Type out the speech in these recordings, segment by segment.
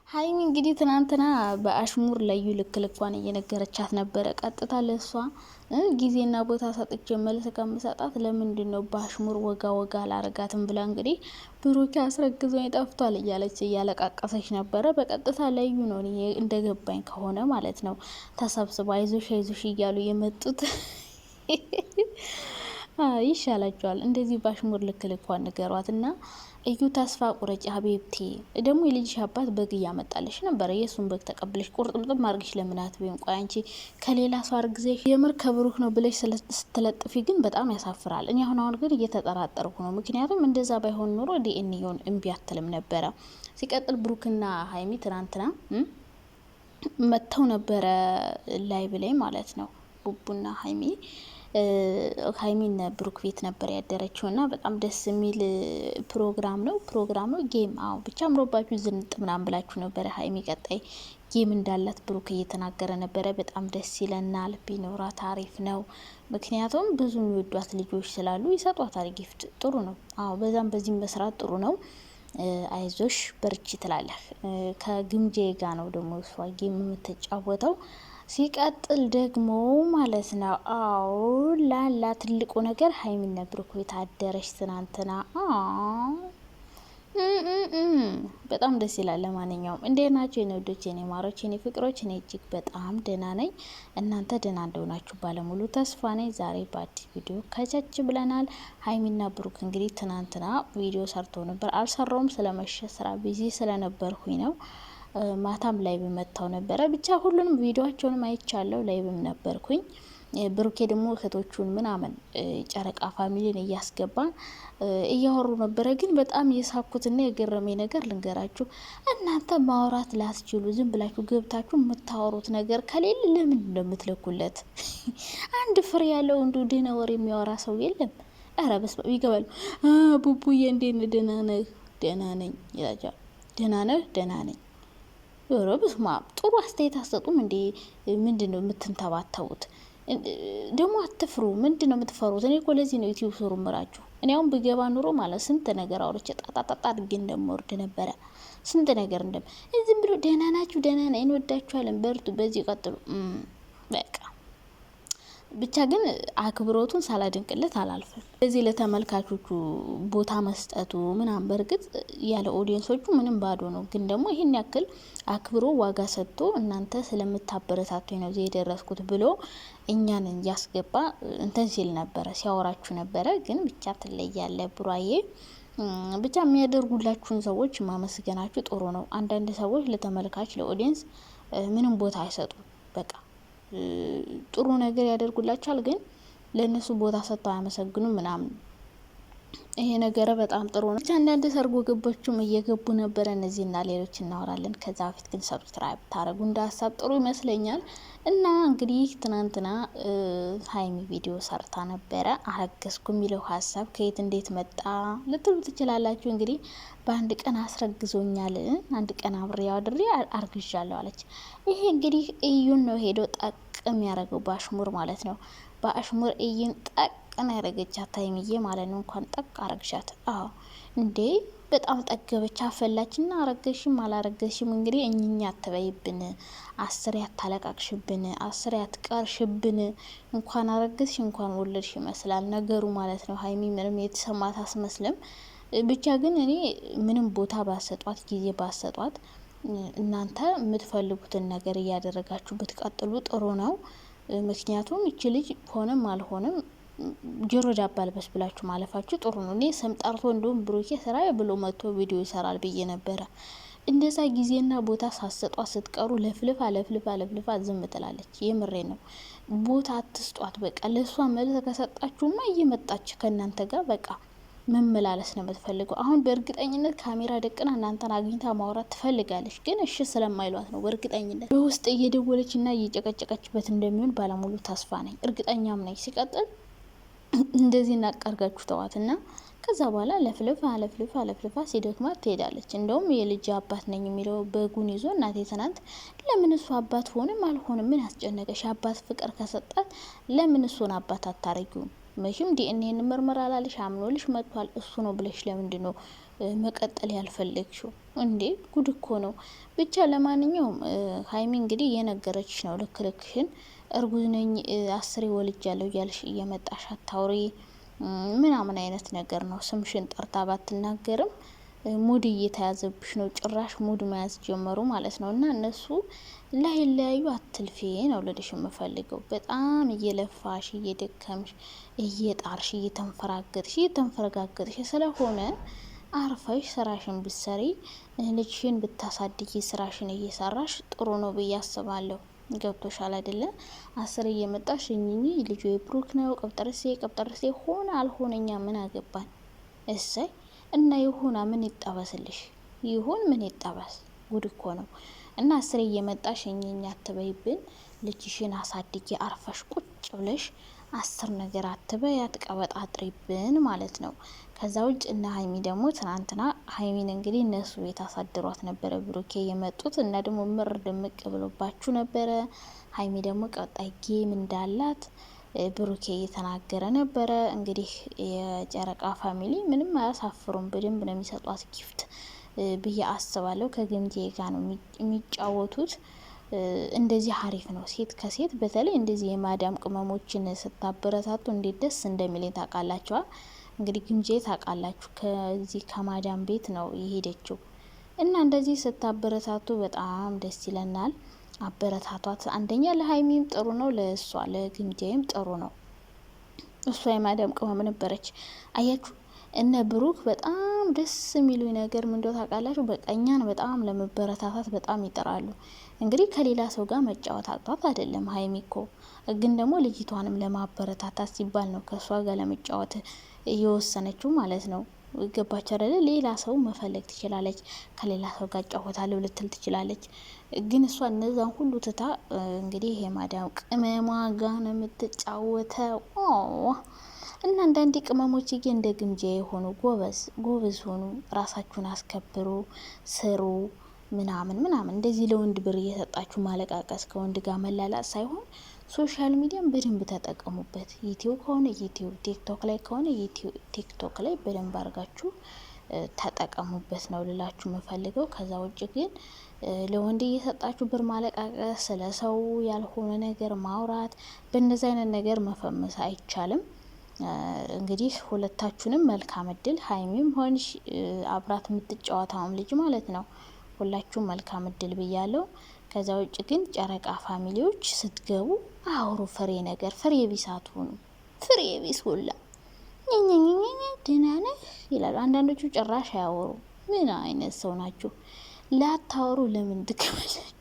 ሀይሚ እንግዲህ ትናንትና በአሽሙር ለዩ ልክልኳን እየነገረቻት ነበረ። ቀጥታ ለሷ ጊዜና ቦታ ሰጥቼ መልስ ከምሰጣት ለምንድን ነው በአሽሙር ወጋ ወጋ አላረጋትም ብላ እንግዲህ ብሩኬ አስረግዞኝ ጠፍቷል እያለች እያለቃቀሰች ነበረ። በቀጥታ ለዩ ነው እንደገባኝ ከሆነ ማለት ነው ተሰብስበው አይዞሽ አይዞሽ እያሉ የመጡት ይሻላቸዋል። እንደዚህ በአሽሙር ልክልኳን ንገሯት እና እዩ ተስፋ ቁረጭ ሀቢብቲ። ደግሞ የልጅሽ አባት በግ እያመጣለሽ ነበረ። የእሱን በግ ተቀብለሽ ቁርጥምጥም አርግሽ ለምናት ወይም ቆይ አንቺ ከሌላ ሰው አርግዘሽ የምር ከብሩክ ነው ብለሽ ስትለጥፊ ግን በጣም ያሳፍራል። እኔ አሁን ግን እየተጠራጠርኩ ነው። ምክንያቱም እንደዛ ባይሆን ኖሮ ዲኤንኤውን እምቢ አትልም ነበረ። ሲቀጥል ብሩክና ሀይሚ ትናንትና መጥተው ነበረ ላይቭ ላይ ማለት ነው። ቡቡና ሀይሚን ብሩክ ቤት ነበር ያደረችው እና በጣም ደስ የሚል ፕሮግራም ነው ጌም። አዎ ብቻ አምሮባችሁ ዝንጥ ምናምን ብላችሁ ነበረ። ሀይሚ ቀጣይ ጌም እንዳላት ብሩክ እየተናገረ ነበረ። በጣም ደስ ይለናል፣ ቢኖራት አሪፍ ነው። ምክንያቱም ብዙ የሚወዷት ልጆች ስላሉ ይሰጧታል ጊፍት። ጥሩ ነው። አዎ በዛም በዚህም መስራት ጥሩ ነው። አይዞሽ በርቺ ትላለህ። ከግምጄ ጋ ነው ደግሞ እሷ ጌም የምትጫወተው። ሲቀጥል ደግሞ ማለት ነው አዎ ላላ ትልቁ ነገር ሀይሚና ብሩክ ቤት አደረች ትናንትና። በጣም ደስ ይላል። ለማንኛውም እንዴት ናቸው የኔ ወዶች፣ የኔ ማሮች፣ የኔ ፍቅሮች? እኔ እጅግ በጣም ደህና ነኝ። እናንተ ደህና እንደሆናችሁ ባለሙሉ ተስፋ ነኝ። ዛሬ በአዲስ ቪዲዮ ከቸች ብለናል። ሀይሚና ብሩክ እንግዲህ ትናንትና ቪዲዮ ሰርተው ነበር። አልሰራውም ስለመሸ ስራ ቢዚ ስለነበርኩኝ ነው። ማታም ላይ በመታው ነበረ። ብቻ ሁሉንም ቪዲዮአቸውንም አይቻለሁ። ላይብም ነበርኩኝ። ብሩኬ ደግሞ እህቶቹን ምናምን ጨረቃ ፋሚሊን እያስገባ እያወሩ ነበረ። ግን በጣም የሳኩትና የገረመኝ ነገር ልንገራችሁ። እናንተ ማውራት ላስችሉ ዝም ብላችሁ ገብታችሁ የምታወሩት ነገር ከሌለ ለምን እንደምትለኩለት አንድ ፍሬ ያለው እንዱ ድነ ወር የሚያወራ ሰው የለም። ኧረ በስመ ይገባሉ። ቡቡዬ እንዴት ነህ? ደህና ነህ? ደህና ነኝ ይላጃል። ደህና ነህ? ደህና ነኝ። ኧረ በስመ አብ ጥሩ አስተያየት አትሰጡም እንዴ? ምንድን ነው የምትንተባተቡት? ደግሞ አትፍሩ። ምንድን ነው የምትፈሩት? እኔ እኮ ለዚህ ነው ዩቲዩብ ሱሩ ምራችሁ። እኔ አሁን ብገባ ኑሮ ማለት ስንት ነገር አውርቼ ጣጣጣጣ አድርጌ እንደምወርድ ነበረ። ስንት ነገር ዝም ብሎ ደህና ናችሁ፣ ደህና ነን፣ እንወዳችኋለን፣ በርቱ፣ በዚህ ቀጥሉ። በቃ ብቻ ግን አክብሮቱን ሳላድንቅለት አላልፍም። በዚህ ለተመልካቾቹ ቦታ መስጠቱ ምናምን በእርግጥ ያለ ኦዲየንሶቹ ምንም ባዶ ነው። ግን ደግሞ ይህን ያክል አክብሮ ዋጋ ሰጥቶ እናንተ ስለምታበረታቱኝ ነው እዚህ የደረስኩት ብሎ እኛን እያስገባ እንትን ሲል ነበረ፣ ሲያወራችሁ ነበረ። ግን ብቻ ትለያለ ቡራዬ። ብቻ የሚያደርጉላችሁን ሰዎች ማመስገናችሁ ጥሩ ነው። አንዳንድ ሰዎች ለተመልካች ለኦዲየንስ ምንም ቦታ አይሰጡም። በቃ ጥሩ ነገር ያደርጉላችኋል፣ ግን ለእነሱ ቦታ ሰጥተው አያመሰግኑም ምናምን። ይሄ ነገር በጣም ጥሩ ነው። አንዳንድ ሰርጎ ገቦችም እየገቡ ነበረ። እነዚህና ሌሎች እናወራለን። ከዛ በፊት ግን ሰብስክራይብ ታረጉ እንደ ሀሳብ ጥሩ ይመስለኛል። እና እንግዲህ ትናንትና ሀይሚ ቪዲዮ ሰርታ ነበረ። አረገዝኩ የሚለው ሀሳብ ከየት እንዴት መጣ ልትሉ ትችላላችሁ። እንግዲህ በአንድ ቀን አስረግዞኛል፣ አንድ ቀን አብሬ አድሬ አርግዣለሁ አለች። ይሄ እንግዲህ እዩን ነው ሄዶ ጠቅ የሚያደርገው በአሽሙር ማለት ነው። በአሽሙር እይን ጠቅ ቀና ያረገቻት ሀይሚዬ ማለት ነው። እንኳን ጠቅ አረግሻት። አዎ እንዴ በጣም ጠገበች፣ አፈላችና አረገሽም አላረገሽም እንግዲህ እኝኛ አትበይብን፣ አስሬ አታለቃቅሽብን፣ አስሬ አትቀርሽብን። እንኳን አረገዝሽ እንኳን ወለድሽ ይመስላል ነገሩ ማለት ነው። ሀይሚ ምንም የተሰማት አስመስልም። ብቻ ግን እኔ ምንም ቦታ ባሰጧት ጊዜ ባሰጧት እናንተ የምትፈልጉትን ነገር እያደረጋችሁ ብትቀጥሉ ጥሩ ነው። ምክንያቱም ይቺ ልጅ ሆነም አልሆነም ጆሮ ዳባ ልበስ ብላችሁ ማለፋችሁ ጥሩ ነው። እኔ ስም ጠርቶ እንደውም ብሩኬ ስራ ብሎ መጥቶ ቪዲዮ ይሰራል ብዬ ነበረ። እንደዛ ጊዜና ቦታ ሳሰጧት ስትቀሩ ለፍልፋ ዝም ትላለች። የምሬ ነው። ቦታ አትስጧት። በቃ ለእሷ መልስ ከሰጣችሁማ እየመጣች ከእናንተ ጋር በቃ መመላለስ ነው የምትፈልገው። አሁን በእርግጠኝነት ካሜራ ደቅና እናንተን አግኝታ ማውራት ትፈልጋለች፣ ግን እሺ ስለማይሏት ነው። በእርግጠኝነት በውስጥ እየደወለች እና እየጨቀጨቀችበት እንደሚሆን ባለሙሉ ተስፋ ነኝ፣ እርግጠኛም ነኝ። ሲቀጥል እንደዚህ እናቃርጋችሁ ተዋትና ከዛ በኋላ ለፍልፋ ሲደክማት ትሄዳለች። እንደውም የልጅ አባት ነኝ የሚለው በጉን ይዞ እናቴ ትናንት ለምን እሱ አባት ሆንም አልሆንም ምን አስጨነቀሽ? አባት ፍቅር ከሰጣት ለምን እሱን አባት አታረጊውም? መቼም ዲኤንኤን ምርመራ ላልሽ አምኖልሽ መጥቷል። እሱ ነው ብለሽ ለምንድን ነው መቀጠል ያልፈለግሽው እንዴ? ጉድ እኮ ነው። ብቻ ለማንኛውም ሀይሚ እንግዲህ እየነገረችሽ ነው ልክ ልክሽን። እርጉዝ ነኝ 10 ወልጃለሁ እያልሽ እየመጣሽ አታውሪ ምናምን አይነት ነገር ነው። ስምሽን ጠርታ ባትናገርም ሙድ እየተያዘብሽ ነው። ጭራሽ ሙድ መያዝ ጀመሩ ማለት ነው። እና እነሱ ላይለያዩ አትልፌ ነው ልልሽ የምፈልገው። በጣም እየለፋሽ እየደከምሽ እየጣርሽ እየተንፈረጋገጥሽ ስለሆነ አርፈሽ ስራሽን ብትሰሪ ልጅሽን ብታሳድጊ ስራሽን እየሰራሽ ጥሩ ነው ብዬ አስባለሁ። ገብቶሻል አይደለ? 10 እየመጣሽ እኝኝ ልጁ የብሩክ ነው ቀብጠርሴ ሆነ አልሆነኛ ምን አገባን? እሰይ እና ይሁና ምን ይጣበስልሽ? ይሁን ምን ይጣበስ? ጉድ እኮ ነው። እና 10 እየመጣሽ እኝኝ አትበይብን። ልጅሽን አሳድጊ አርፈሽ ቁጭ ብለሽ 10 ነገር አትበይ አትቀበጣጥሪብን ማለት ነው። ከዛ ውጭ እና ሀይሚ ደግሞ ትናንትና ሀይሚን እንግዲህ እነሱ ቤት አሳድሯት ነበረ ብሩኬ የመጡት እና ደግሞ ምር ድምቅ ብሎባችሁ ነበረ። ሀይሚ ደግሞ ቀጣይ ጌም እንዳላት ብሩኬ እየተናገረ ነበረ። እንግዲህ የጨረቃ ፋሚሊ ምንም አያሳፍሩም፣ በደንብ ነው የሚሰጧት ጊፍት ብዬ አስባለሁ። ከግምቴ ጋር ነው የሚጫወቱት። እንደዚህ አሪፍ ነው። ሴት ከሴት በተለይ እንደዚህ የማዳም ቅመሞችን ስታበረታቱ እንዴት ደስ እንደሚለኝ ታውቃላችኋ። እንግዲህ ግምጄ ታውቃላችሁ ከዚህ ከማዳም ቤት ነው የሄደችው እና እንደዚህ ስታበረታቱ በጣም ደስ ይለናል። አበረታቷት። አንደኛ ለሀይሚም ጥሩ ነው፣ ለእሷ ለግምጄም ጥሩ ነው። እሷ የማዳም ቅመም ነበረች። አያችሁ እነ ብሩክ በጣም ደስ የሚሉኝ ነገር ምን እንደው ታውቃላችሁ፣ በቀኛን በጣም ለመበረታታት በጣም ይጥራሉ። እንግዲህ ከሌላ ሰው ጋር መጫወት አቅቷት አይደለም ሀይሚ እኮ፣ ግን ደግሞ ልጅቷንም ለማበረታታት ሲባል ነው ከእሷ ጋር ለመጫወት እየወሰነችው ማለት ነው። ገባች አይደለ? ሌላ ሰው መፈለግ ትችላለች፣ ከሌላ ሰው ጋር እጫወታለሁ ልትል ትችላለች። ግን እሷ እነዛን ሁሉ ትታ እንግዲህ የማዳም ቅመሟ ጋር ነው የምትጫወተው። እና አንዳንዴ ቅመሞች እንደ ግምጃ የሆኑ ጎበዝ ሆኑ፣ ራሳችሁን አስከብሩ፣ ስሩ ምናምን እንደዚህ ለወንድ ብር እየሰጣችሁ ማለቃቀስ ከወንድ ጋር መላላጥ ሳይሆን ሶሻል ሚዲያን በደንብ ተጠቀሙበት። ዩቲዩብ ከሆነ ዩቲዩብ፣ ቲክቶክ ላይ ከሆነ ቲክቶክ ላይ በደንብ አድርጋችሁ ተጠቀሙበት ነው ልላችሁ የምፈልገው። ከዛ ውጭ ግን ለወንድ እየሰጣችሁ ብር ማለቃቀስ፣ ስለ ሰው ያልሆነ ነገር ማውራት፣ በእነዚህ አይነት ነገር መፈመስ አይቻልም። እንግዲህ ሁለታችሁንም መልካም እድል፣ ሀይሚም ሆንሽ አብራት የምትጫወታውም ልጅ ማለት ነው። ሁላችሁም መልካም እድል ብያለሁ። ከዛ ውጭ ግን ጨረቃ ፋሚሊዎች ስትገቡ አውሩ ፍሬ ነገር፣ ፍሬ ቢስ አትሆኑ። ፍሬ ቢስ ሁላ ደህና ነህ ይላሉ። አንዳንዶቹ ጭራሽ አያወሩ። ምን አይነት ሰው ናችሁ? ላታወሩ ለምን ትገባላችሁ?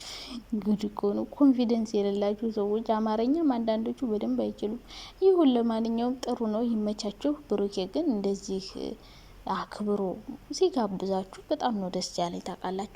ጉድ እኮ ነው። ኮንፊደንስ የሌላችሁ ሰዎች። አማርኛም አንዳንዶቹ በደንብ አይችሉም። ይሁን ለማንኛውም ጥሩ ነው፣ ይመቻችሁ። ብሩኬ ግን እንደዚህ አክብሮ ሲጋብዛችሁ በጣም ነው ደስ ያለኝ ታውቃላችሁ።